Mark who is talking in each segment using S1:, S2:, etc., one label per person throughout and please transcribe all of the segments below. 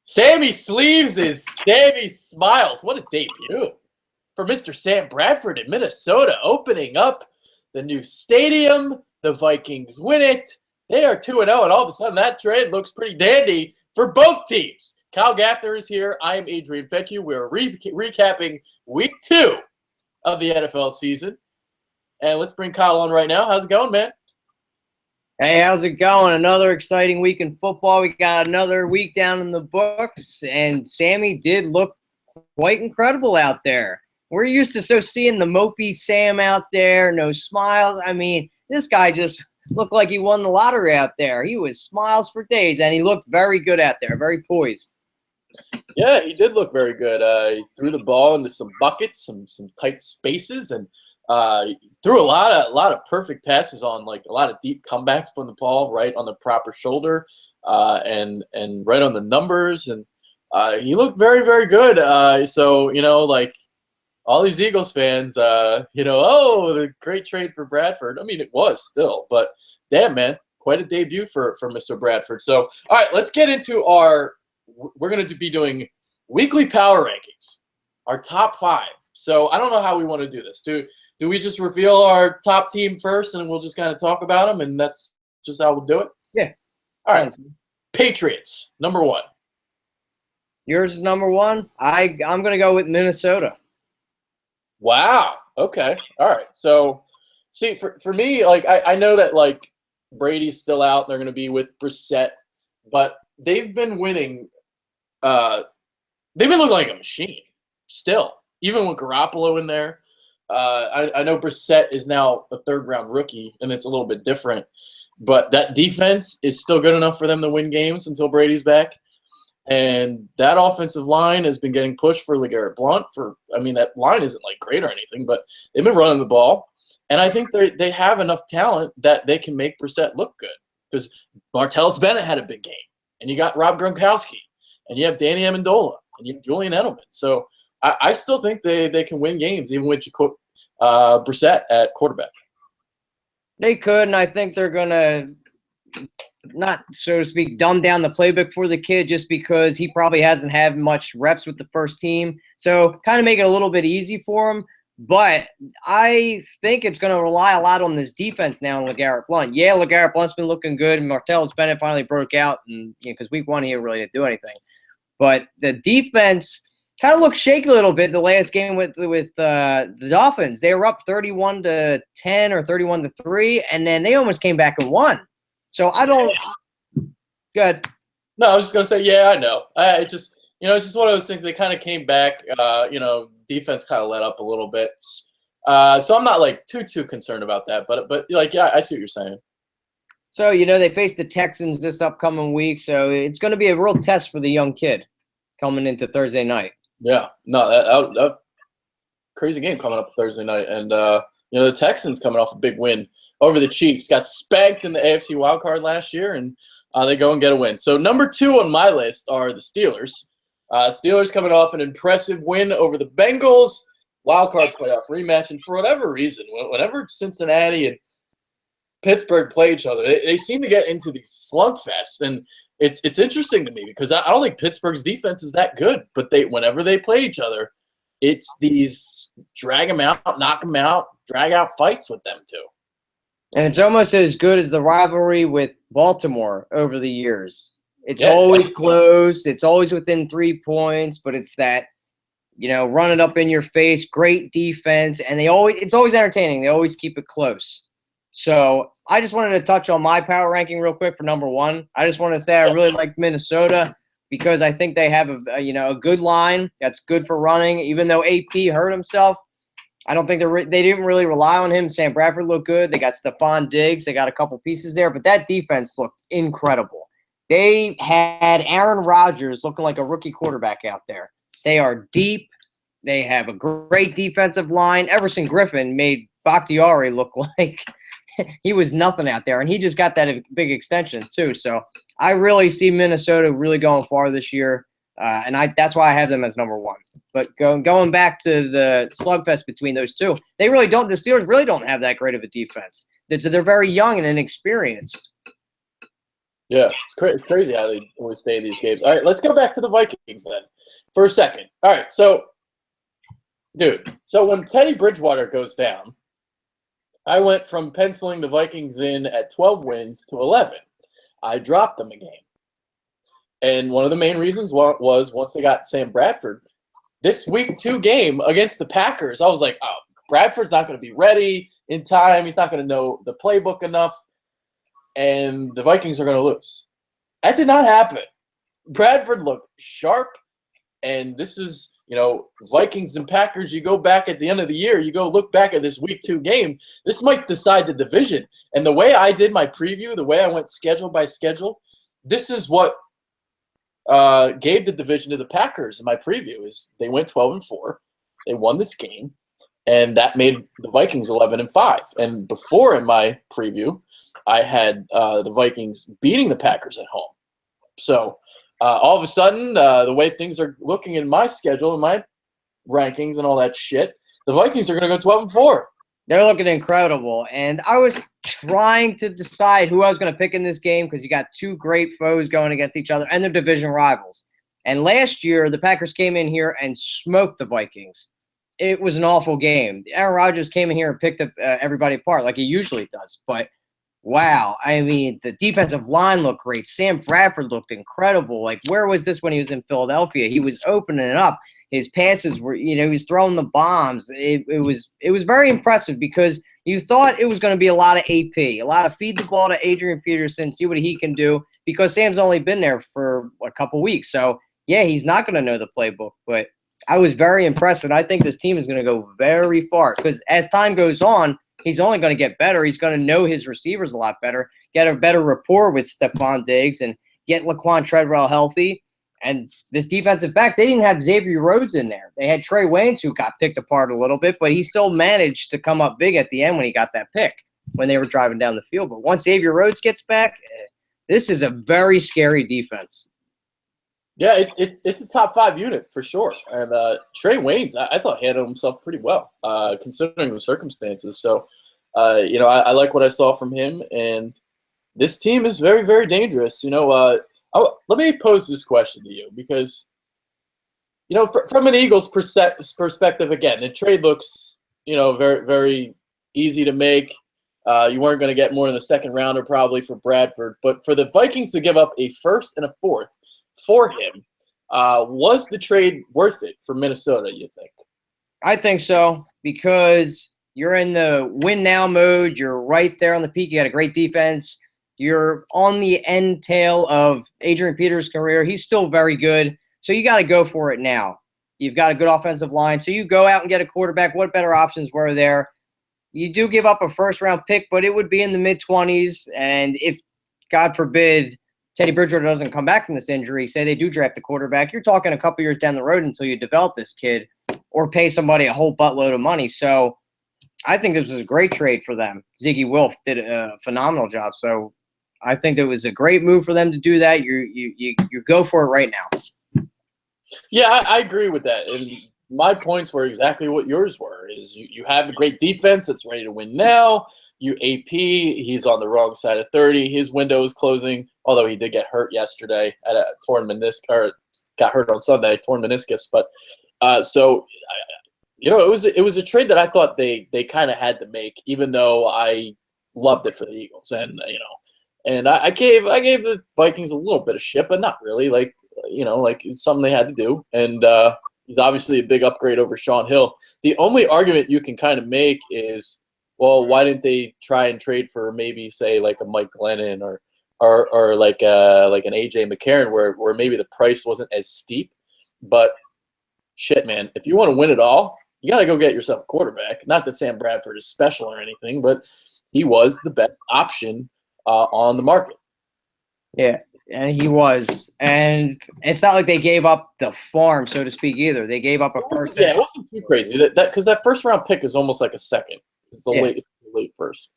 S1: Sammy sleeves is Sammy smiles. What a debut for Mr. Sam Bradford in Minnesota, opening up the new stadium. The Vikings win it. They are 2-0, and all of a sudden that trade looks pretty dandy for both teams. Kyle Gaffner is here. I am Adrian Fecchio. We're recapping week 2 of the NFL season. And let's bring Kyle on right now. How's it going, man?
S2: Hey, how's it going? Another exciting week in football. We got another week down in the books, and Sammy did look quite incredible out there. We're used to seeing the mopey Sam out there, no smiles. I mean, this guy just looked like he won the lottery out there. He was smiles for days, and he looked very good out there, very poised.
S1: Yeah, he did look very good. He threw the ball into some buckets, some tight spaces, and threw a lot of perfect passes on like a lot of deep comebacks, putting the ball right on the proper shoulder and right on the numbers, and he looked very, very good. So like all these Eagles fans, oh, the great trade for Bradford. I mean, it was still, but damn, man, quite a debut for Mr. Bradford. So all right, let's get into we're going to be doing weekly power rankings, our top 5. So I don't know how we want to do this. Do we just reveal our top team first, and we'll just kind of talk about them, and that's just how we'll do it?
S2: Yeah.
S1: All right. Patriots, number 1.
S2: Yours is number 1. I'm going to go with Minnesota.
S1: Wow. Okay. All right. So, see, for me, like I know that like Brady's still out, and they're going to be with Brissett, but they've been winning. They've been looking like a machine still, even with Garoppolo in there. I know Brissett is now a third-round rookie, and it's a little bit different. But that defense is still good enough for them to win games until Brady's back. And that offensive line has been getting pushed for LeGarrette Blount. That line isn't like great or anything, but they've been running the ball. And I think they have enough talent that they can make Brissett look good. Because Martellus Bennett had a big game. And you got Rob Gronkowski. And you have Danny Amendola. And you have Julian Edelman. So I still think they can win games, even with Brissett at quarterback.
S2: They could, and I think they're going to, not, so to speak, dumb down the playbook for the kid just because he probably hasn't had much reps with the first team. So kind of make it a little bit easy for him. But I think it's going to rely a lot on this defense now in LeGarrette Blount. Yeah, LeGarrette Blount's been looking good, and Martellus Bennett finally broke out, and because week 1 he really didn't do anything. But the defense kind of looked shaky a little bit the last game with the Dolphins. They were up 31-10 or 31-3, and then they almost came back and won. So I don't. Good.
S1: No, I was just gonna say, yeah, I know. It's just one of those things. They kind of came back. Defense kind of let up a little bit. So I'm not like too concerned about that. But like, yeah, I see what you're saying.
S2: So they face the Texans this upcoming week, so it's going to be a real test for the young kid coming into Thursday night.
S1: Yeah, no, that crazy game coming up Thursday night, and the Texans coming off a big win over the Chiefs, got spanked in the AFC wildcard last year, and they go and get a win. So number 2 on my list are the Steelers. Steelers coming off an impressive win over the Bengals, wildcard playoff rematch, and for whatever reason, whenever Cincinnati and Pittsburgh play each other, they seem to get into these slugfests, and it's interesting to me because I don't think Pittsburgh's defense is that good, but whenever they play each other, it's these drag them out, knock them out, drag out fights with them too.
S2: And it's almost as good as the rivalry with Baltimore over the years. It's always close. It's always within 3 points, but it's that, run it up in your face, great defense, and it's always entertaining. They always keep it close. So I just wanted to touch on my power ranking real quick for number 1. I just want to say I really like Minnesota because I think they have a good line that's good for running. Even though AP hurt himself, I don't think they didn't really rely on him. Sam Bradford looked good. They got Stephon Diggs. They got a couple pieces there, but that defense looked incredible. They had Aaron Rodgers looking like a rookie quarterback out there. They are deep. They have a great defensive line. Everson Griffin made Bakhtiari look like he was nothing out there, and he just got that big extension too. So I really see Minnesota really going far this year, and that's why I have them as number 1. But going back to the slugfest between those two, the Steelers really don't have that great of a defense. They're very young and inexperienced.
S1: Yeah, it's crazy how they always stay in these games. All right, let's go back to the Vikings then for a second. All right, so, dude, so when Teddy Bridgewater goes down, I went from penciling the Vikings in at 12 wins to 11. I dropped them a game. And one of the main reasons was once they got Sam Bradford, this week 2 game against the Packers, I was like, oh, Bradford's not going to be ready in time. He's not going to know the playbook enough. And the Vikings are going to lose. That did not happen. Bradford looked sharp. And this is, Vikings and Packers, you go back at the end of the year, you go look back at this week 2 game, this might decide the division. And the way I did my preview, the way I went schedule by schedule, this is what gave the division to the Packers in my preview. Is they went 12-4, they won this game, and that made the Vikings 11-5. And before in my preview, I had the Vikings beating the Packers at home. So all of a sudden, the way things are looking in my schedule and my rankings and all that shit, the Vikings are going to go 12-4.
S2: They're looking incredible. And I was trying to decide who I was going to pick in this game because you got 2 great foes going against each other and they're division rivals. And last year, the Packers came in here and smoked the Vikings. It was an awful game. Aaron Rodgers came in here and picked up everybody apart like he usually does. But, wow, I mean, the defensive line looked great. Sam Bradford looked incredible. Like, where was this when he was in Philadelphia? He was opening it up. His passes were, he was throwing the bombs. It was very impressive because you thought it was going to be a lot of AP, a lot of feed the ball to Adrian Peterson, see what he can do, because Sam's only been there for a couple weeks. So, yeah, he's not going to know the playbook. But I was very impressed, and I think this team is going to go very far because as time goes on, he's only going to get better. He's going to know his receivers a lot better, get a better rapport with Stephon Diggs, and get Laquan Treadwell healthy. And this defensive backs, they didn't have Xavier Rhodes in there. They had Trey Waynes, who got picked apart a little bit, but he still managed to come up big at the end when he got that pick when they were driving down the field. But once Xavier Rhodes gets back, this is a very scary defense.
S1: Yeah, it's a top 5 unit for sure. And Trey Waynes, I thought handled himself pretty well considering the circumstances. So, I like what I saw from him. And this team is very, very dangerous. Let me pose this question to you because, from an Eagles perspective, again, the trade looks, very, very easy to make. You weren't going to get more than a second rounder probably for Bradford. But for the Vikings to give up a first and a fourth for him, was the trade worth it for Minnesota, you think?
S2: I think so because you're in the win-now mode. You're right there on the peak. You got a great defense. You're on the end tail of Adrian Peterson's career. He's still very good. So you got to go for it now. You've got a good offensive line. So you go out and get a quarterback. What better options were there? You do give up a first-round pick, but it would be in the mid-20s. And if, God forbid, Teddy Bridgewater doesn't come back from this injury, say they do draft a quarterback, you're talking a couple years down the road until you develop this kid or pay somebody a whole buttload of money. So I think this was a great trade for them. Ziggy Wilf did a phenomenal job. So I think it was a great move for them to do that. You go for it right now.
S1: Yeah, I agree with that. And my points were exactly what yours were. Is you have a great defense that's ready to win now. You AP, he's on the wrong side of 30. His window is closing, although he did get hurt yesterday at a torn meniscus, or got hurt on Sunday, torn meniscus. But it was a trade that I thought they kind of had to make, even though I loved it for the Eagles. And and I gave the Vikings a little bit of shit, but not really. Like it's something they had to do. And he's obviously a big upgrade over Sean Hill. The only argument you can kind of make is, well, why didn't they try and trade for maybe say like a Mike Glennon or like an AJ McCarron where maybe the price wasn't as steep? But shit, man, if you want to win it all, you got to go get yourself a quarterback. Not that Sam Bradford is special or anything, but he was the best option on the market.
S2: Yeah, and he was. And it's not like they gave up the farm, so to speak, either. They gave up a first.
S1: Yeah, it wasn't too crazy. Because that first round pick is almost like a second. It's the late first.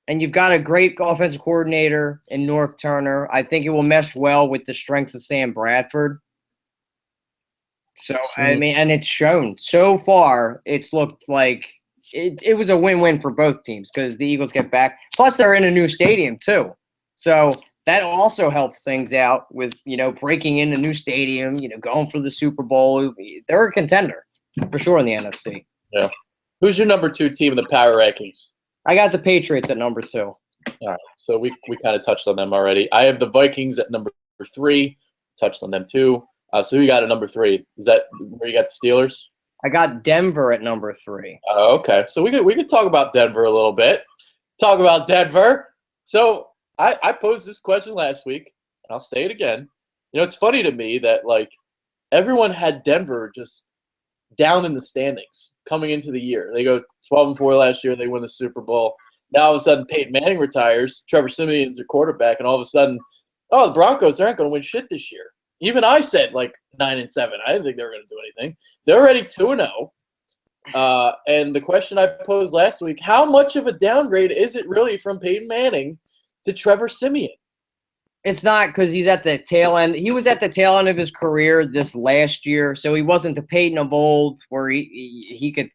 S2: And you've got a great offensive coordinator in North Turner. I think it will mesh well with the strengths of Sam Bradford. So, I mean, and it's shown. So far, it's looked like it was a win-win for both teams because the Eagles get back. Plus, they're in a new stadium, too. So, that also helps things out with, breaking in a new stadium, going for the Super Bowl. They're a contender for sure in the NFC.
S1: Yeah. Who's your number 2 team in the power rankings?
S2: I got the Patriots at number 2.
S1: All right. So we kind of touched on them already. I have the Vikings at number 3. Touched on them too. So who you got at number 3? Is that where you got the Steelers?
S2: I got Denver at number 3.
S1: Okay. So we could talk about Denver a little bit. Talk about Denver. So I posed this question last week, and I'll say it again. It's funny to me that like everyone had Denver just down in the standings coming into the year. They go 12-4 last year. They win the Super Bowl. Now all of a sudden Peyton Manning retires. Trevor Simeon's their quarterback, and all of a sudden, the Broncos aren't going to win shit this year. Even I said like 9-7. I didn't think they were going to do anything. They're already 2-0. And the question I posed last week: how much of a downgrade is it really from Peyton Manning to Trevor Simeon?
S2: It's not, because he's at the tail end. He was at the tail end of his career this last year, so he wasn't the Peyton of old where he could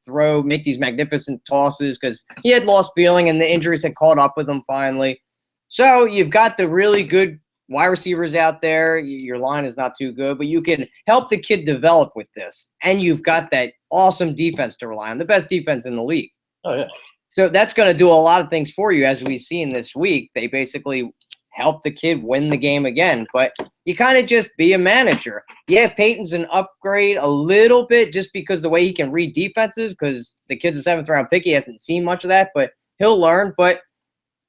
S2: make these magnificent tosses, because he had lost feeling and the injuries had caught up with him finally. So you've got the really good wide receivers out there. Your line is not too good, but you can help the kid develop with this. And you've got that awesome defense to rely on, the best defense in the league.
S1: Oh, yeah.
S2: So that's going to do a lot of things for you, as we've seen this week. They basically help the kid win the game again. But you kind of just be a manager. Yeah, Peyton's an upgrade a little bit just because the way he can read defenses, because the kid's a 7th-round pick. He hasn't seen much of that, but he'll learn. But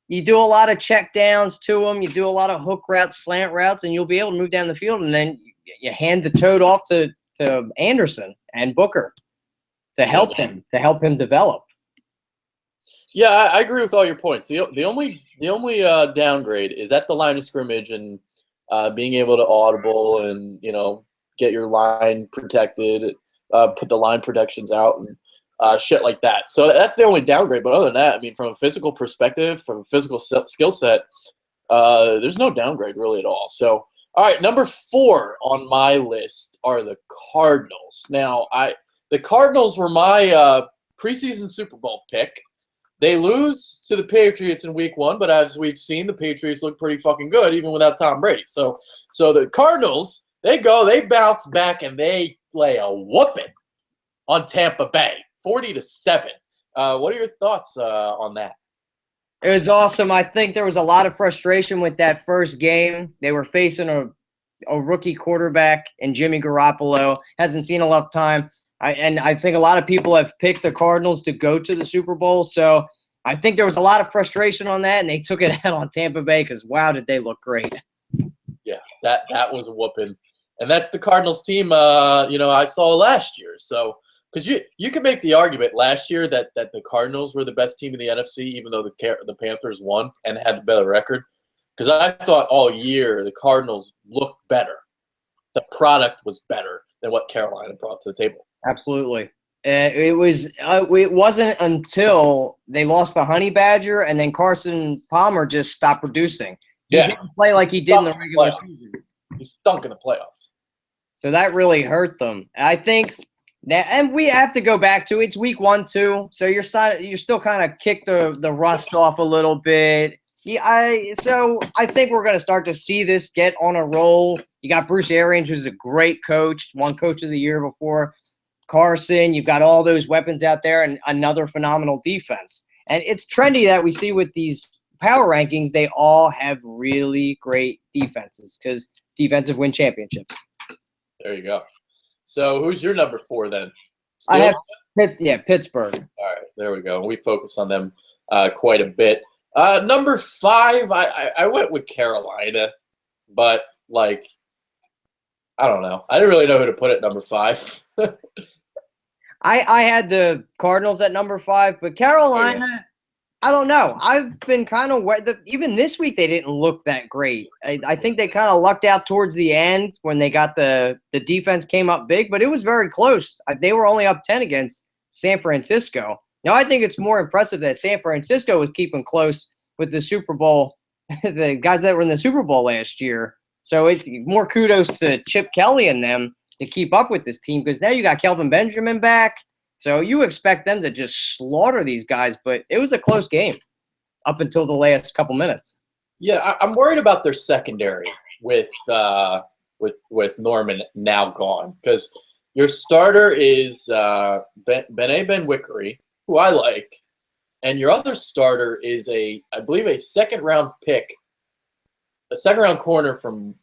S2: you do a lot of check downs to him. You do a lot of hook routes, slant routes, and you'll be able to move down the field. And then you hand the toad off to Anderson and Booker to help him develop.
S1: Yeah, I agree with all your points. The only downgrade is at the line of scrimmage and being able to audible and get your line protected, put the line protections out and shit like that. So that's the only downgrade. But other than that, I mean, from a physical perspective, from a physical skill set, there's no downgrade really at all. So all right, number 4 on my list are the Cardinals. Now the Cardinals were my preseason Super Bowl pick. They lose to the Patriots in week 1, but as we've seen, the Patriots look pretty fucking good even without Tom Brady. So the Cardinals, they bounce back, and they lay a whooping on Tampa Bay, 40-7. What are your thoughts on that?
S2: It was awesome. I think there was a lot of frustration with that first game. They were facing a rookie quarterback in Jimmy Garoppolo. Hasn't seen enough time. I think a lot of people have picked the Cardinals to go to the Super Bowl. So I think there was a lot of frustration on that, and they took it out on Tampa Bay because, wow, did they look great.
S1: Yeah, that was a whooping. And that's the Cardinals team, I saw last year. So because you could make the argument last year that the Cardinals were the best team in the NFC, even though the Panthers won and had a better record. Because I thought all year the Cardinals looked better. The product was better than what Carolina brought to the table.
S2: Absolutely. It wasn't until they lost the Honey Badger and then Carson Palmer just stopped producing. He didn't play like he did in the regular season.
S1: He stunk in the playoffs.
S2: So that really hurt them. I think now, and we have to go back to it's week 1 too. So you're still kind of kick the rust off a little bit. So I think we're going to start to see this get on a roll. You got Bruce Arians, who's a great coach, won Coach of the Year before. Carson, you've got all those weapons out there and another phenomenal defense. And it's trendy that we see with these power rankings, they all have really great defenses because defensive win championships.
S1: There you go. So who's your number 4 then?
S2: I have Pittsburgh.
S1: All right, there we go. We focus on them quite a bit. Number 5, I went with Carolina, but I don't know. I didn't really know who to put at number 5.
S2: I had the Cardinals at number 5, but Carolina, I don't know. I've been kind of even this week they didn't look that great. I think they kind of lucked out towards the end when they got the defense came up big, but it was very close. They were only up 10 against San Francisco. Now I think it's more impressive that San Francisco was keeping close with the Super Bowl, the guys that were in the Super Bowl last year. So it's more kudos to Chip Kelly and them to keep up with this team because now you got Kelvin Benjamin back. So you expect them to just slaughter these guys, but it was a close game up until the last couple minutes.
S1: Yeah, I'm worried about their secondary with Norman now gone because your starter is Benet Ben-Wickery, who I like, and your other starter is I believe a second round pick, a second round corner from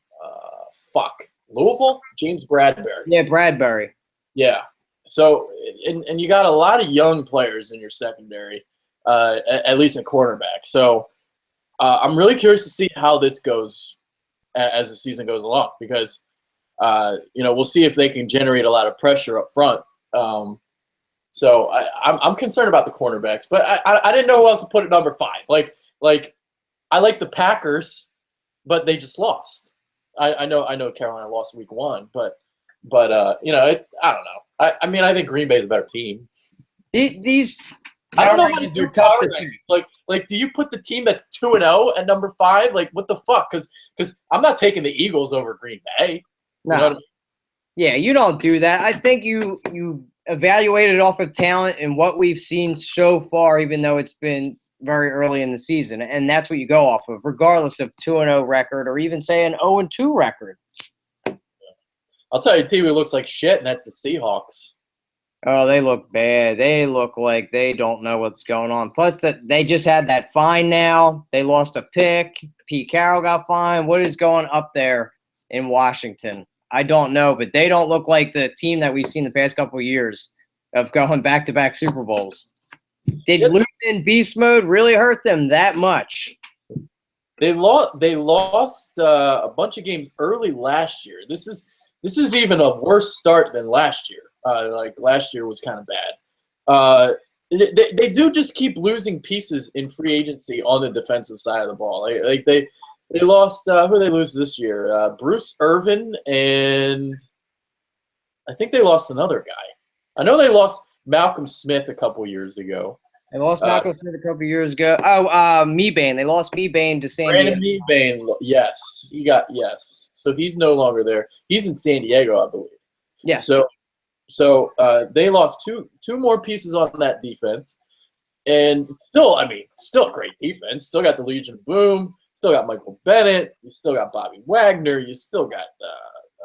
S1: Louisville, James Bradbury.
S2: Yeah, Bradbury.
S1: Yeah. So and you got a lot of young players in your secondary, at least at quarterback. So I'm really curious to see how this goes as the season goes along because we'll see if they can generate a lot of pressure up front. So I'm concerned about the cornerbacks, but I didn't know who else to put at number 5. Like I like the Packers, but they just lost. I know Carolina lost week 1, but I don't know. I mean, I think Green Bay is a better team.
S2: These
S1: I don't know how
S2: rankings
S1: to do
S2: are tough
S1: power
S2: to pick.
S1: rankings. Like, do you put the team that's 2-0 at number 5? Like, what the fuck? Because I'm not taking the Eagles over Green Bay.
S2: No.
S1: You know what I mean?
S2: Yeah, you don't do that. I think you evaluate it off of talent and what we've seen so far, even though it's been very early in the season, and that's what you go off of, regardless of 2-0 record or even say an 0-2 record.
S1: I'll tell you, a team who looks like shit, and that's the Seahawks.
S2: Oh, they look bad. They look like they don't know what's going on. Plus, that they just had that fine now. They lost a pick. Pete Carroll got fined. What is going up there in Washington? I don't know, but they don't look like the team that we've seen the past couple of years of going back-to-back Super Bowls. Did losing beast mode really hurt them that much?
S1: They lost a bunch of games early last year. This is even a worse start than last year. Like last year was kind of bad. They do just keep losing pieces in free agency on the defensive side of the ball. Like they lost who did they lose this year? Bruce Irvin, and I think they lost another guy. I know they lost Malcolm Smith a couple years ago.
S2: They lost Malcolm Smith a couple years ago. Oh, Mebane. They lost Mebane to San Diego.
S1: Brandon Mebane, yes. Yes. So he's no longer there. He's in San Diego, I believe.
S2: Yeah.
S1: So they lost two more pieces on that defense. And still a great defense. Still got the Legion of Boom. Still got Michael Bennett. You still got Bobby Wagner. You still got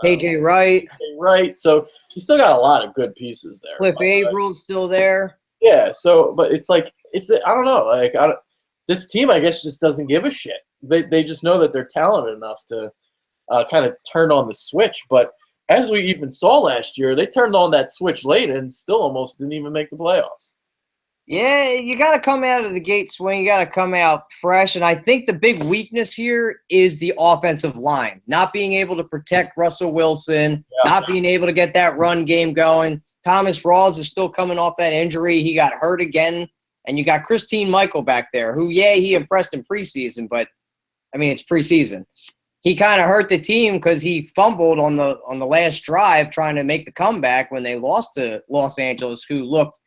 S2: KJ Wright.
S1: Right. So you still got a lot of good pieces there.
S2: Cliff Avrill's still there.
S1: Yeah. So, but I don't know. This team, I guess, just doesn't give a shit. They just know that they're talented enough to kind of turn on the switch. But as we even saw last year, they turned on that switch late and still almost didn't even make the playoffs.
S2: Yeah, you got to come out of the gate swing. You got to come out fresh. And I think the big weakness here is the offensive line. Not being able to protect Russell Wilson, not being able to get that run game going. Thomas Rawls is still coming off that injury. He got hurt again. And you got Christine Michael back there, who, he impressed in preseason, but, it's preseason. He kind of hurt the team because he fumbled on the last drive trying to make the comeback when they lost to Los Angeles, who looked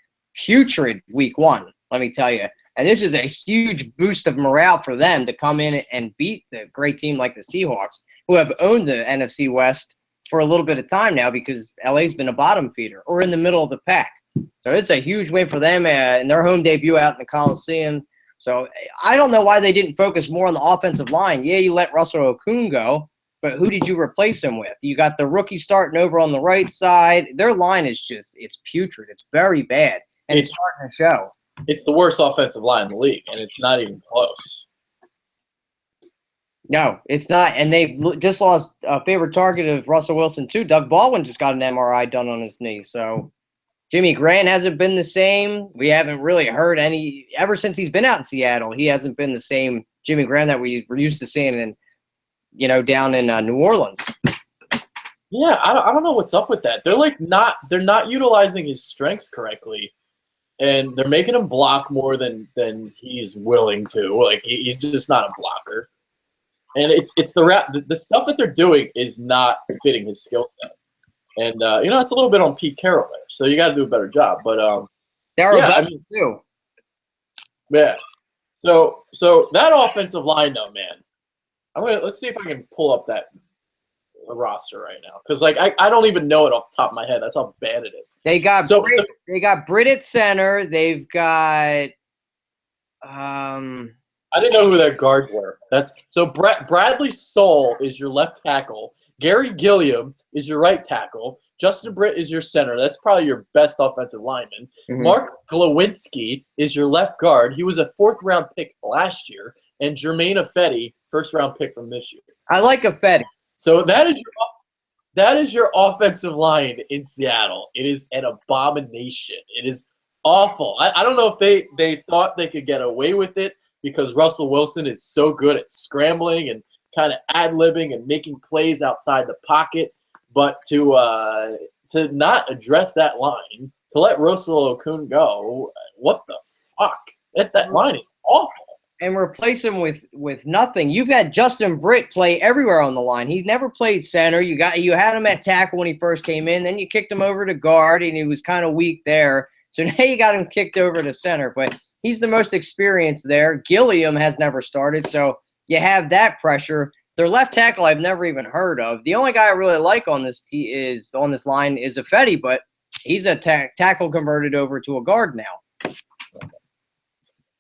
S2: putrid week 1, let me tell you. And this is a huge boost of morale for them to come in and beat the great team like the Seahawks, who have owned the NFC West for a little bit of time now because LA's been a bottom feeder or in the middle of the pack. So it's a huge win for them in their home debut out in the Coliseum. So I don't know why they didn't focus more on the offensive line. Yeah, you let Russell Okung go, but who did you replace him with? You got the rookie starting over on the right side. Their line is it's putrid. It's very bad. And it's starting to show.
S1: It's the worst offensive line in the league, and it's not even close.
S2: No, it's not. And they just lost a favorite target of Russell Wilson, too. Doug Baldwin just got an MRI done on his knee. So Jimmy Grant hasn't been the same. We haven't really heard any – ever since he's been out in Seattle, he hasn't been the same Jimmy Grant that we were used to seeing down in New Orleans.
S1: Yeah, I don't know what's up with that. They're not utilizing his strengths correctly. And they're making him block more than he's willing to. Like he's just not a blocker. And it's the stuff that they're doing is not fitting his skill set. And it's a little bit on Pete Carroll there. So you got to do a better job. But
S2: too.
S1: Yeah. So that offensive line, though, man. Let's see if I can pull up that roster right now, because I don't even know it off the top of my head. That's how bad it is.
S2: They got they got Britt at center. They've got
S1: I didn't know who their guards were. That's so. Bradley Soul is your left tackle. Gary Gilliam is your right tackle. Justin Britt is your center. That's probably your best offensive lineman.
S2: Mhm.
S1: Mark Glowinski is your left guard. He was a 4th-round pick last year. And Jermaine Ifedi, 1st-round pick from this year.
S2: I like Ifedi.
S1: So that is your offensive line in Seattle. It is an abomination. It is awful. I don't know if they thought they could get away with it because Russell Wilson is so good at scrambling and kind of ad-libbing and making plays outside the pocket. But to not address that line, to let Russell Okung go, what the fuck? That line is awful.
S2: And replace him with nothing. You've got Justin Britt play everywhere on the line. He's never played center. You had him at tackle when he first came in. Then you kicked him over to guard, and he was kind of weak there. So now you got him kicked over to center. But he's the most experienced there. Gilliam has never started, so you have that pressure. Their left tackle I've never even heard of. The only guy I really like on this line is Ifedi, but he's a tackle converted over to a guard now.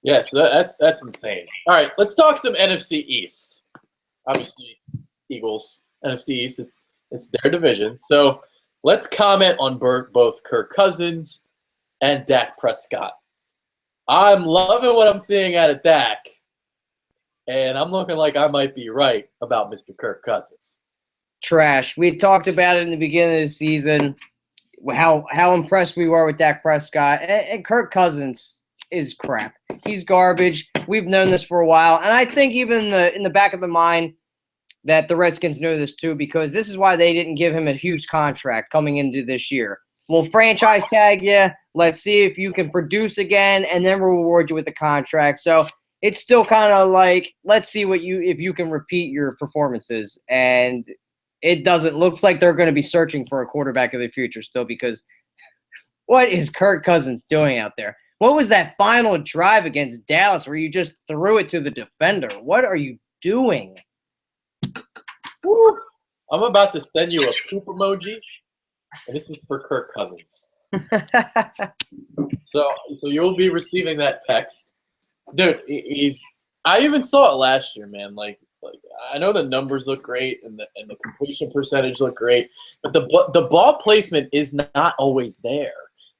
S1: Yes, that's insane. All right, let's talk some NFC East. Obviously, Eagles, NFC East, it's their division. So let's comment on both Kirk Cousins and Dak Prescott. I'm loving what I'm seeing out of Dak, and I'm looking like I might be right about Mr. Kirk Cousins.
S2: Trash. We talked about it in the beginning of the season, how impressed we were with Dak Prescott, and Kirk Cousins is crap. He's garbage. We've known this for a while, and I think even in the back of the mind that the Redskins know this too, because this is why they didn't give him a huge contract coming into this year. We'll franchise tag you. Let's see if you can produce again, and then we'll reward you with the contract. So it's still kind of like, let's see if you can repeat your performances. And it doesn't look like they're going to be searching for a quarterback of the future still, because what is Kirk Cousins doing out there? What was that final drive against Dallas where you just threw it to the defender? What are you doing?
S1: Woo. I'm about to send you a poop emoji, and this is for Kirk Cousins. So you'll be receiving that text. Dude, I even saw it last year, man. Like I know the numbers look great and the completion percentage look great, but the ball placement is not always there.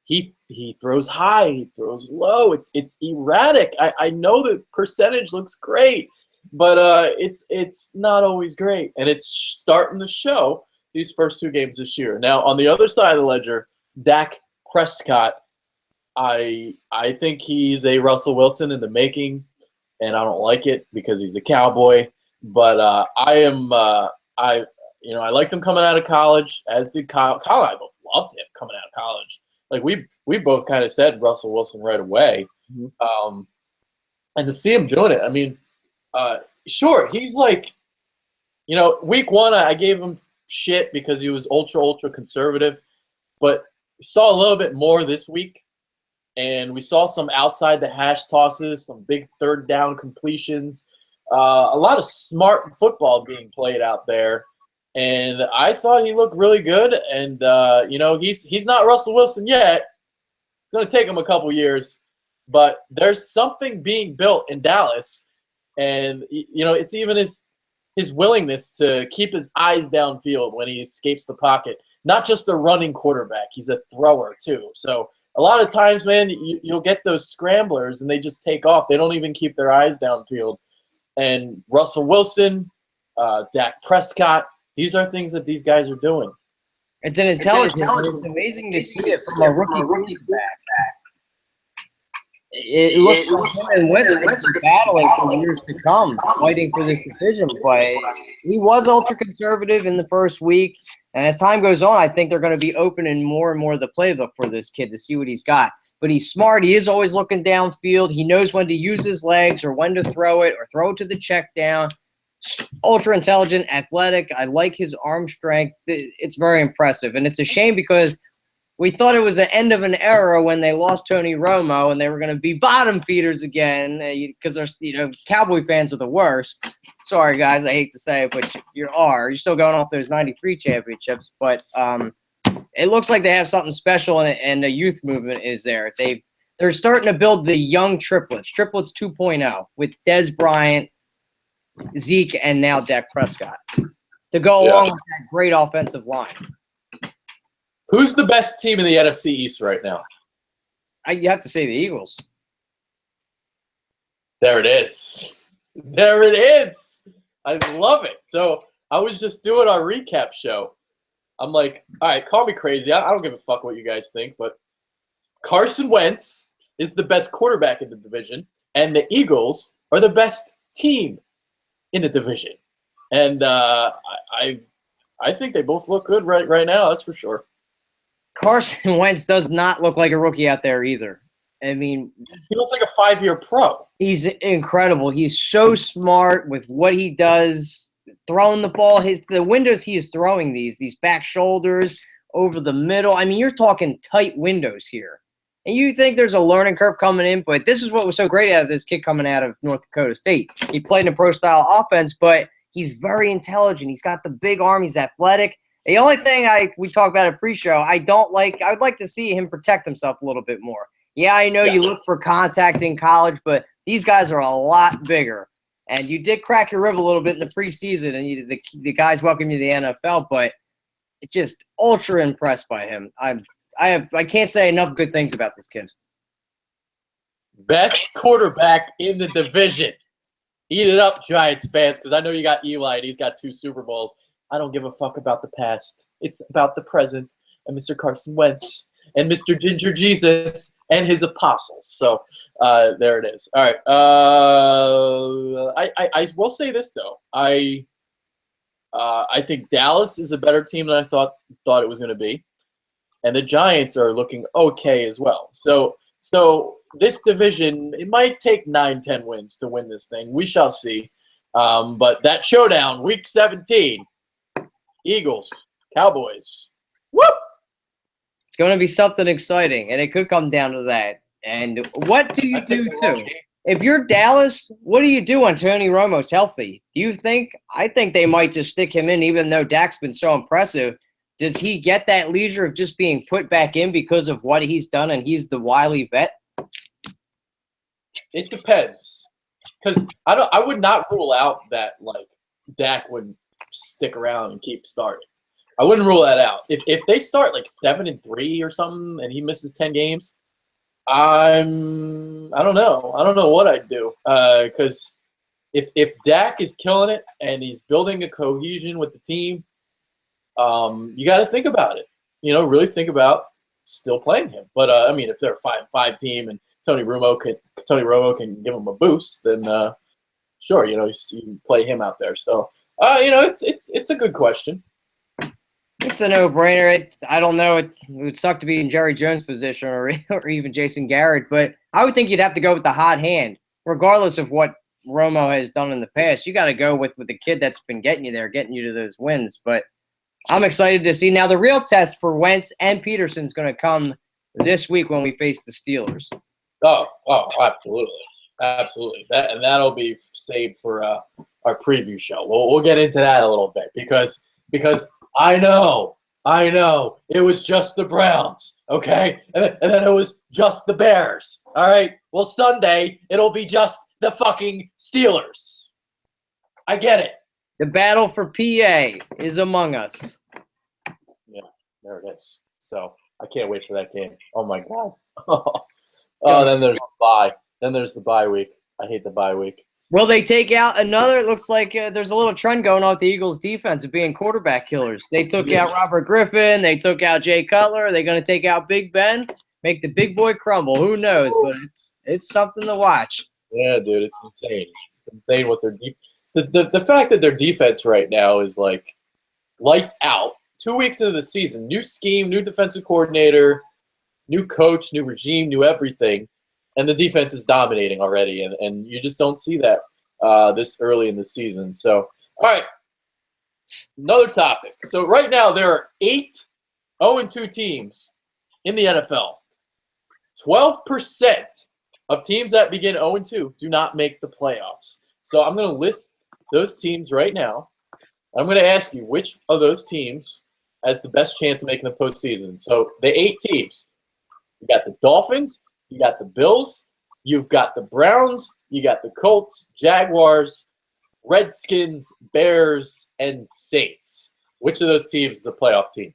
S1: He throws high, he throws low. It's erratic. I know the percentage looks great, but it's not always great, and it's starting to show these first 2 games this year. Now, on the other side of the ledger, Dak Prescott, I think he's a Russell Wilson in the making, and I don't like it because he's a Cowboy. But I liked him coming out of college, as did Kyle. Kyle and I both loved him coming out of college. Like we both kind of said Russell Wilson right away, and to see him doing it, I mean, sure, he's like, week 1 I gave him shit because he was ultra conservative, but we saw a little bit more this week, and we saw some outside the hash tosses, some big 3rd down completions, a lot of smart football being played out there. And I thought he looked really good. And, he's not Russell Wilson yet. It's going to take him a couple years. But there's something being built in Dallas. And, it's even his willingness to keep his eyes downfield when he escapes the pocket. Not just a running quarterback. He's a thrower, too. So a lot of times, man, you'll get those scramblers, and they just take off. They don't even keep their eyes downfield. And Russell Wilson, Dak Prescott, these are things that these guys are doing.
S2: It's an intelligence. It's amazing to see it from a rookie back. It looks like him and Wentz are battling for years to come, fighting for this division. But he was ultra conservative in the first week, and as time goes on, I think they're going to be opening more and more of the playbook for this kid to see what he's got. But he's smart. He is always looking downfield. He knows when to use his legs or when to throw it or throw it to the check down. Ultra intelligent, athletic. I like his arm strength. It's very impressive. And it's a shame because we thought it was the end of an era when they lost Tony Romo and they were going to be bottom feeders again because they're, Cowboy fans are the worst. Sorry, guys, I hate to say it, but you are. You're still going off those 93 championships. But it looks like they have something special and the youth movement is there. They've they're starting to build the young triplets 2.0 with Des Bryant, Zeke, and now Dak Prescott to go along with that great offensive line.
S1: Who's the best team in the NFC East right now?
S2: You have to say the Eagles.
S1: There it is. There it is. I love it. So I was just doing our recap show. I'm like, all right, call me crazy. I don't give a fuck what you guys think, but Carson Wentz is the best quarterback in the division, and the Eagles are the best team in the division. And I think they both look good right now. That's for sure.
S2: Carson Wentz does not look like a rookie out there either. I mean,
S1: he looks like a 5-year pro.
S2: He's incredible. He's so smart with what he does, throwing the ball. The windows he is throwing these back shoulders over the middle. I mean, you're talking tight windows here. And you think there's a learning curve coming in, but this is what was so great out of this kid coming out of North Dakota State. He played in a pro-style offense, but he's very intelligent. He's got the big arm. He's athletic. The only thing we talked about at pre-show, I would like to see him protect himself a little bit more. Yeah, I know you look for contact in college, but these guys are a lot bigger. And you did crack your rib a little bit in the preseason, and the guys welcome you to the NFL, but just ultra impressed by him. I can't say enough good things about this kid.
S1: Best quarterback in the division. Eat it up, Giants fans, because I know you got Eli, and he's got 2 Super Bowls. I don't give a fuck about the past. It's about the present and Mr. Carson Wentz and Mr. Ginger Jesus and his apostles. So there it is. All right. I will say this, though. I think Dallas is a better team than I thought it was going to be. And the Giants are looking okay as well. So this division, it might take 9-10 wins to win this thing. We shall see. But that showdown, Week 17, Eagles, Cowboys. Woo!
S2: It's going to be something exciting, and it could come down to that. And what do you do, too? If you're Dallas, what do you do when Tony Romo's healthy? Do you think – I think they might just stick him in, even though Dak's been so impressive. Does he get that leisure of just being put back in because of what he's done and he's the wily vet?
S1: It depends. Because I would not rule out that, like, Dak would stick around and keep starting. I wouldn't rule that out. If they start like 7-3 or something and he misses 10 games, I don't know. I don't know what I'd do. Because if Dak is killing it and he's building a cohesion with the team, you got to think about it. Really think about still playing him. But I mean, if they're a 5-5 team and Tony Romo can give him a boost, then sure, you can play him out there. So it's a good question.
S2: It's a no-brainer. I don't know. It would suck to be in Jerry Jones' position or even Jason Garrett, but I would think you'd have to go with the hot hand, regardless of what Romo has done in the past. You got to go with the kid that's been getting you there, getting you to those wins. But I'm excited to see. Now, the real test for Wentz and Peterson is going to come this week when we face the Steelers.
S1: Oh, absolutely. Absolutely. That'll be saved for our preview show. We'll get into that a little bit because I know it was just the Browns, okay? And then it was just the Bears, all right? Well, Sunday, it'll be just the fucking Steelers. I get it.
S2: The battle for PA is among us.
S1: Yeah, there it is. So I can't wait for that game. Oh, my God. Then there's the bye. Then there's the bye week. I hate the bye week.
S2: Will they take out another? It looks like there's a little trend going on with the Eagles' defense of being quarterback killers. They took out Robert Griffin. They took out Jay Cutler. Are they going to take out Big Ben? Make the big boy crumble. Who knows? But it's something to watch.
S1: Yeah, dude, it's insane. It's insane what their the fact that their defense right now is like lights out. 2 weeks into the season, new scheme, new defensive coordinator, new coach, new regime, new everything. And the defense is dominating already, and you just don't see that this early in the season. So, all right, another topic. So right now there are 8 0-2 teams in the NFL. 12% of teams that begin 0-2 do not make the playoffs. So I'm going to list those teams right now. I'm going to ask you which of those teams has the best chance of making the postseason. So the 8 teams, you got the Dolphins, You got the Bills. You've got the Browns. You got the Colts, Jaguars, Redskins, Bears, and Saints. Which of those teams is a playoff team?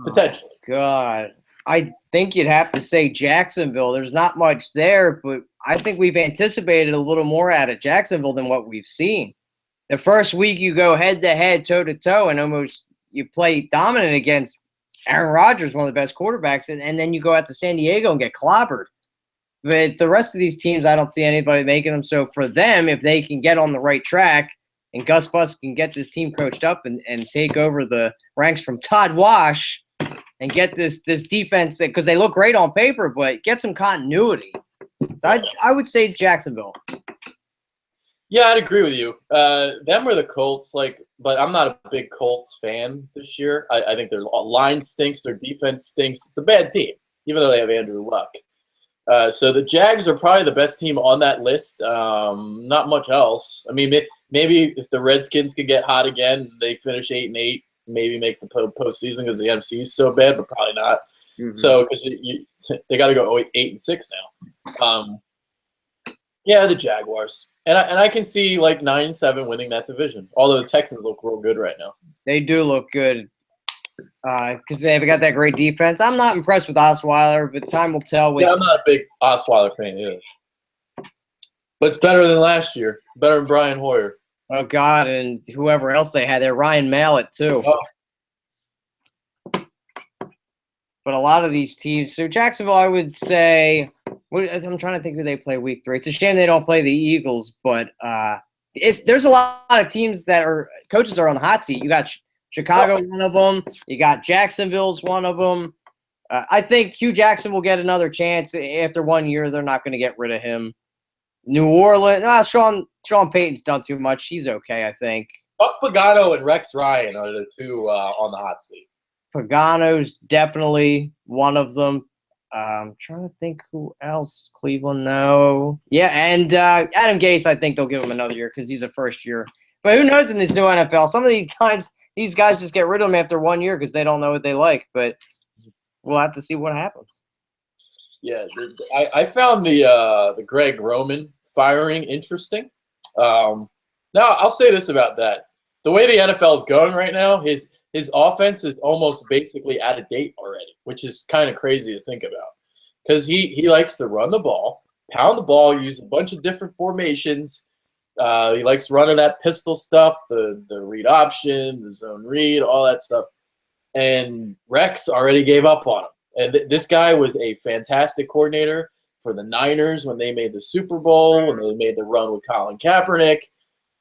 S1: Potentially.
S2: God. I think you'd have to say Jacksonville. There's not much there, but I think we've anticipated a little more out of Jacksonville than what we've seen. The first week you go head-to-head, toe-to-toe, and almost you play dominant against Aaron Rodgers, one of the best quarterbacks, and then you go out to San Diego and get clobbered. But the rest of these teams, I don't see anybody making them. So for them, if they can get on the right track and Gus Bus can get this team coached up and take over the ranks from Todd Wash and get this defense, because they look great on paper, but get some continuity. So I would say Jacksonville.
S1: Yeah, I'd agree with you. Them or the Colts, but I'm not a big Colts fan this year. I think their line stinks, their defense stinks. It's a bad team, even though they have Andrew Luck. So the Jags are probably the best team on that list. Not much else. I mean, maybe if the Redskins could get hot again, they finish 8-8, maybe make the postseason because the NFC is so bad, but probably not. Mm-hmm. So because they got to go 8-6 now. Yeah, the Jaguars. And I can see 9-7 winning that division. Although the Texans look real good right now. They
S2: do look good because they've got that great defense. I'm not impressed with Osweiler, but time will tell.
S1: I'm not a big Osweiler fan either. But it's better than last year. Better than Brian Hoyer.
S2: Oh, God, and whoever else they had there. Ryan Mallett, too. Oh. But a lot of these teams – so Jacksonville, I would say – I'm trying to think who they play week 3. It's a shame they don't play the Eagles, but there's a lot of teams that are – coaches are on the hot seat. You got Chicago, one of them. You got Jacksonville's one of them. I think Hugh Jackson will get another chance. After 1 year, they're not going to get rid of him. New Orleans, Sean Payton's done too much. He's okay, I think.
S1: Buck Pagano and Rex Ryan are the two on the hot seat.
S2: Pagano's definitely one of them. I'm trying to think who else. Cleveland, no. Yeah, and Adam Gase, I think they'll give him another year because he's a first year. But who knows in this new NFL? Some of these times, these guys just get rid of them after 1 year because they don't know what they like. But we'll have to see what happens.
S1: Yeah, I found the Greg Roman firing interesting. Now, I'll say this about that. The way the NFL is going right now, his offense is almost basically out of date already, which is kind of crazy to think about. Because he likes to run the ball, pound the ball, use a bunch of different formations. He likes running that pistol stuff, the read option, the zone read, all that stuff. And Rex already gave up on him. And this guy was a fantastic coordinator for the Niners when they made the Super Bowl, when they made the run with Colin Kaepernick.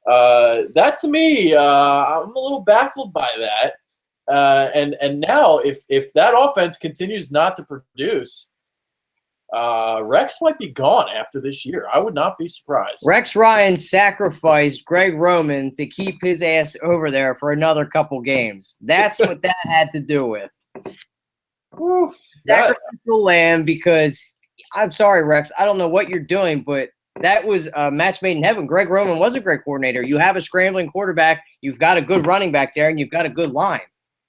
S1: That to me, I'm a little baffled by that. And now, if that offense continues not to produce, Rex might be gone after this year. I would not be surprised.
S2: Rex Ryan sacrificed Greg Roman to keep his ass over there for another couple games. That's what that had to do with.
S1: Oof,
S2: sacrificial lamb, because I'm sorry, Rex, I don't know what you're doing, but that was a match made in heaven. Greg Roman was a great coordinator. You have a scrambling quarterback, you've got a good running back there, and you've got a good line.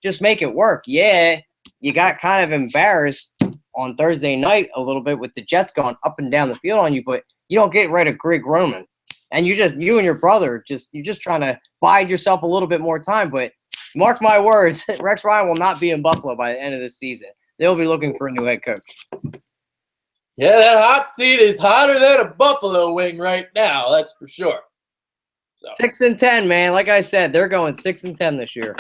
S2: Just make it work. Yeah, you got kind of embarrassed on Thursday night a little bit with the Jets going up and down the field on you, but you don't get rid of Greg Roman. And you and your brother, you're just trying to bide yourself a little bit more time, but mark my words, Rex Ryan will not be in Buffalo by the end of this season. They'll be looking for a new head coach.
S1: Yeah, that hot seat is hotter than a buffalo wing right now. That's for sure.
S2: So. 6-10, man. Like I said, they're going 6-10 this year.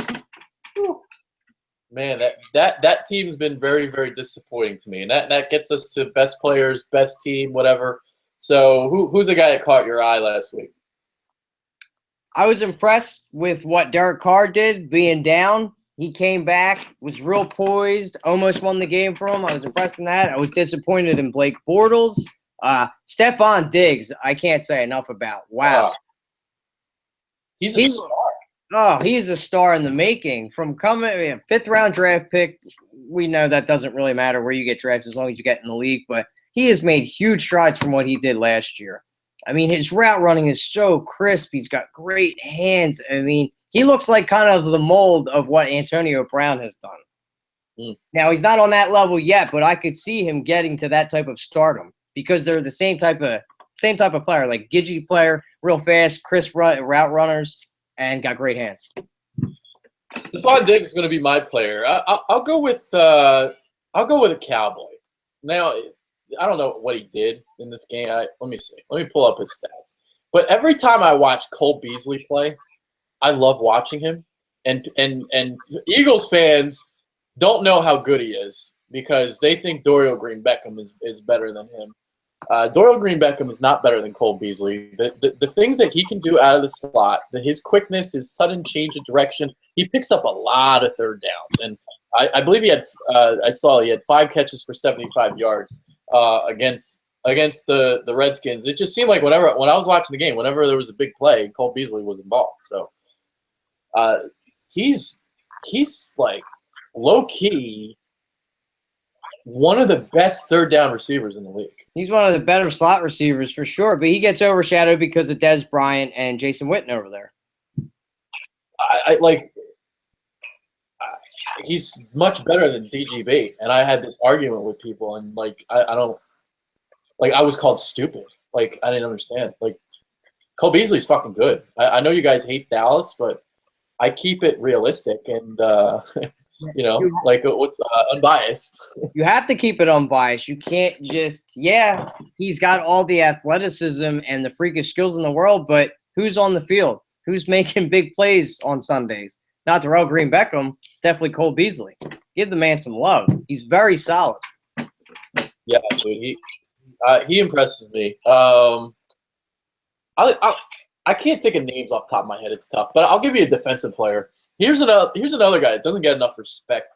S1: Man, that team's been very, very disappointing to me, and that gets us to best players, best team, whatever. So, who's the guy that caught your eye last week?
S2: I was impressed with what Derek Carr did, being down. He came back, was real poised, almost won the game for him. I was impressed in that. I was disappointed in Blake Bortles. Stephon Diggs, I can't say enough about. Wow.
S1: He's a star.
S2: Oh, he's a star in the making. From coming a fifth-round draft pick, we know that doesn't really matter where you get drafted as long as you get in the league, but he has made huge strides from what he did last year. I mean, his route running is so crisp. He's got great hands. I mean, he looks like kind of the mold of what Antonio Brown has done.
S1: Mm.
S2: Now, he's not on that level yet, but I could see him getting to that type of stardom because they're the same type of player, like Gidgey player, real fast, crisp route runners, and got great hands.
S1: Stephon Diggs is going to be my player. I'll go with a Cowboy. Now, I don't know what he did in this game. Let me see. Let me pull up his stats. But every time I watch Cole Beasley play, I love watching him. And Eagles fans don't know how good he is because they think Dorial Green Beckham is better than him. Dorial Green Beckham is not better than Cole Beasley. The things that he can do out of the slot, his quickness, his sudden change of direction, he picks up a lot of third downs. And I believe he had I saw he had 5 catches for 75 yards against the Redskins. It just seemed like when I was watching the game, whenever there was a big play, Cole Beasley was involved. So he's like low key one of the best third down receivers in the league.
S2: He's one of the better slot receivers for sure, but he gets overshadowed because of Dez Bryant and Jason Witten over there.
S1: He's much better than DGB, and I had this argument with people, and I was called stupid. Like, I didn't understand. Like, Cole Beasley's fucking good. I know you guys hate Dallas, but I keep it realistic and what's unbiased.
S2: You have to keep it unbiased. You can't just he's got all the athleticism and the freakish skills in the world, but who's on the field? Who's making big plays on Sundays? Not Dorial Green Beckham, definitely Cole Beasley. Give the man some love. He's very solid.
S1: Yeah, dude, he impresses me. I can't think of names off the top of my head. It's tough, but I'll give you a defensive player. Here's another guy that doesn't get enough respect.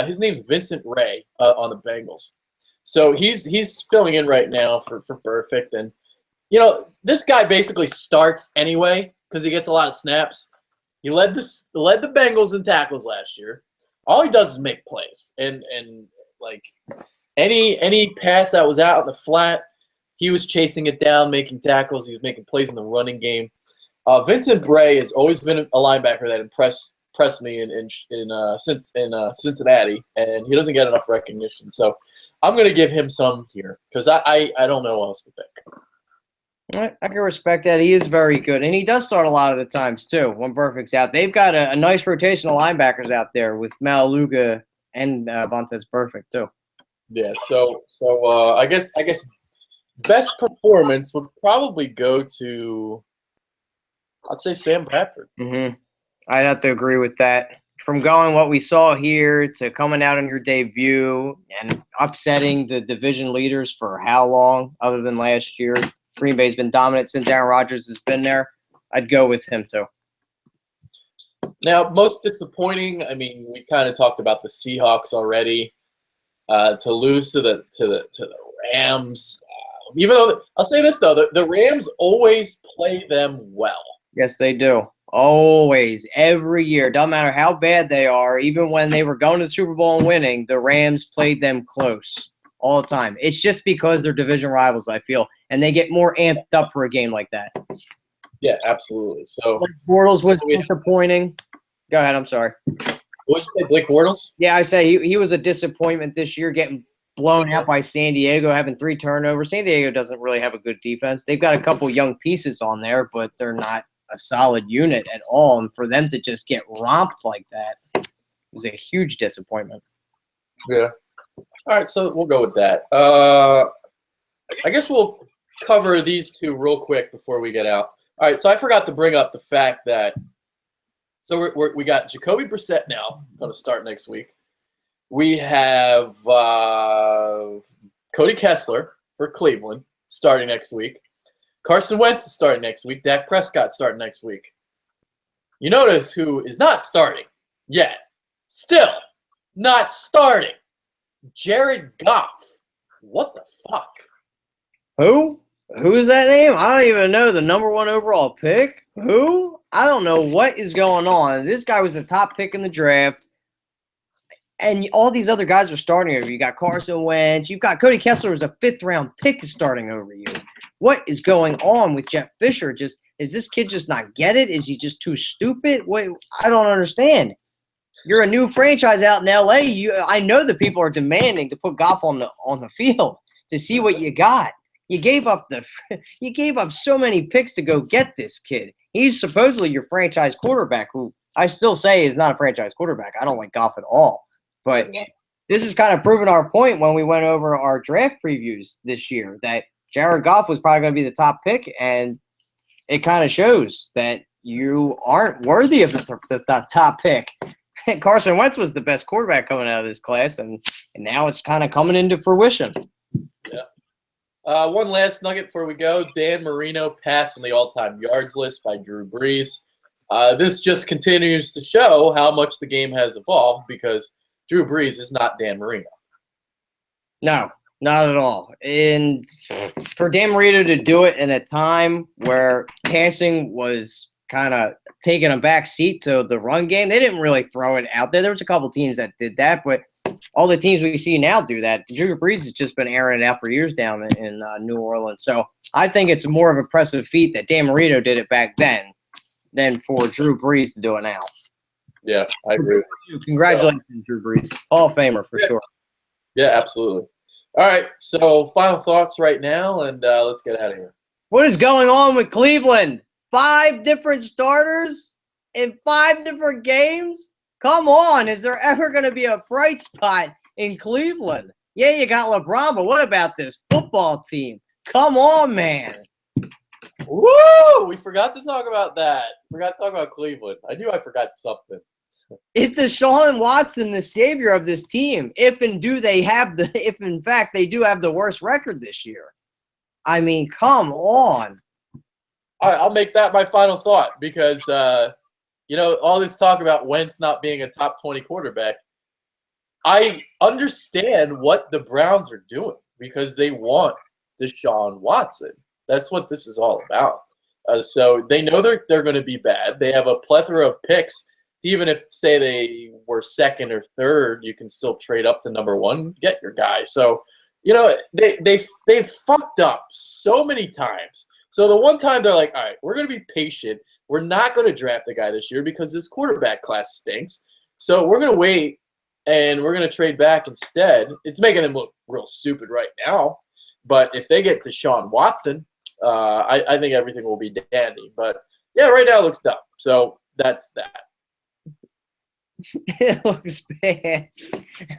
S1: His name's Vincent Ray on the Bengals. So he's filling in right now for Perfect, and this guy basically starts anyway because he gets a lot of snaps. He led the Bengals in tackles last year. All he does is make plays, and like any pass that was out in the flat, he was chasing it down, making tackles. He was making plays in the running game. Vincent Bray has always been a linebacker that impressed me in Cincinnati, and he doesn't get enough recognition. So I'm going to give him some here because I don't know what else to pick.
S2: I can respect that. He is very good, and he does start a lot of the times too when Perfect's out. They've got a nice rotation of linebackers out there with Malaluga and Vontaze Perfect too.
S1: Yeah. So I guess best performance would probably go to, I'd say, Sam Bradford.
S2: Mm-hmm. I'd have to agree with that. From going what we saw here to coming out on your debut and upsetting the division leaders for how long other than last year, Green Bay's been dominant since Aaron Rodgers has been there. I'd go with him too.
S1: Now, most disappointing, I mean, we kind of talked about the Seahawks already. To lose to the Rams. Even though I'll say this though, the Rams always play them well.
S2: Yes, they do. Always, every year. Doesn't matter how bad they are. Even when they were going to the Super Bowl and winning, the Rams played them close all the time. It's just because they're division rivals, I feel, and they get more amped up for a game like that.
S1: Yeah, absolutely. So
S2: Blake Bortles was disappointing. Go ahead. I'm sorry.
S1: What'd you say, Blake Bortles?
S2: Yeah, I say he was a disappointment this year, getting blown out by San Diego, having 3 turnovers. San Diego doesn't really have a good defense. They've got a couple young pieces on there, but they're not a solid unit at all. And for them to just get romped like that was a huge disappointment.
S1: Yeah. All right, so we'll go with that. I guess we'll cover these two real quick before we get out. All right, so I forgot to bring up the fact that we got Jacoby Brissett now going to start next week. We have Cody Kessler for Cleveland starting next week. Carson Wentz is starting next week. Dak Prescott starting next week. You notice who is not starting yet. Still not starting. Jared Goff. What the fuck?
S2: Who? Who is that name? I don't even know. The number 1 overall pick? Who? I don't know what is going on. This guy was the top pick in the draft. And all these other guys are starting over you. You got Carson Wentz. You've got Cody Kessler as a 5th-round pick starting over you. What is going on with Jeff Fisher? Is this kid just not get it? Is he just too stupid? Wait, I don't understand. You're a new franchise out in LA. I know that people are demanding to put Goff on the field to see what you got. You gave up so many picks to go get this kid. He's supposedly your franchise quarterback, who I still say is not a franchise quarterback. I don't like Goff at all. But this is kind of proving our point when we went over our draft previews this year that Jared Goff was probably going to be the top pick, and it kind of shows that you aren't worthy of the top pick. Carson Wentz was the best quarterback coming out of this class, and now it's kind of coming into fruition.
S1: Yeah. One last nugget before we go. Dan Marino passed on the all-time yards list by Drew Brees. This just continues to show how much the game has evolved because Drew Brees is not Dan Marino.
S2: No, not at all. And for Dan Marino to do it in a time where passing was kind of taking a back seat to the run game, they didn't really throw it out there. There was a couple teams that did that, but all the teams we see now do that. Drew Brees has just been airing it out for years down in New Orleans. So I think it's more of an impressive feat that Dan Marino did it back then than for Drew Brees to do it now.
S1: Yeah, I agree.
S2: Congratulations, Drew Brees. Hall of Famer for sure.
S1: Yeah, absolutely. All right, so final thoughts right now, and let's get out of here.
S2: What is going on with Cleveland? 5 different starters in 5 different games? Come on, is there ever going to be a bright spot in Cleveland? Yeah, you got LeBron, but what about this football team? Come on, man.
S1: Woo! We forgot to talk about that. Forgot to talk about Cleveland. I knew I forgot something.
S2: Is Deshaun Watson the savior of this team? If in fact they do have the worst record this year? I mean, come on.
S1: All right, I'll make that my final thought because all this talk about Wentz not being a top 20 quarterback, I understand what the Browns are doing because they want Deshaun Watson. That's what this is all about. So they know they're going to be bad. They have a plethora of picks. Even if, say, they were second or third, you can still trade up to number 1, get your guy. So, they've fucked up so many times. So the one time they're like, all right, we're going to be patient. We're not going to draft the guy this year because this quarterback class stinks. So we're going to wait, and we're going to trade back instead. It's making them look real stupid right now. But if they get Deshaun Watson, I think everything will be dandy. But, yeah, right now it looks dumb. So that's that.
S2: It looks bad.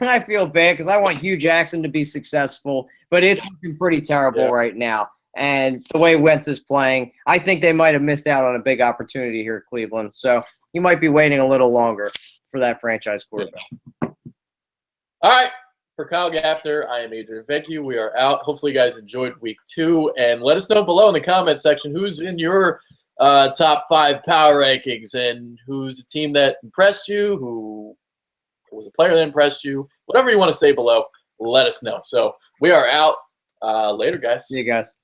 S2: And I feel bad because I want Hugh Jackson to be successful. But it's looking pretty terrible right now. And the way Wentz is playing, I think they might have missed out on a big opportunity here at Cleveland. So you might be waiting a little longer for that franchise quarterback.
S1: All right. For Kyle Gaffner, I am Adrian Vecchio. We are out. Hopefully you guys enjoyed week 2. And let us know below in the comment section who's in your top 5 power rankings and who's a team that impressed you, who was a player that impressed you. Whatever you want to say below, let us know. So we are out. Later, guys.
S2: See you guys.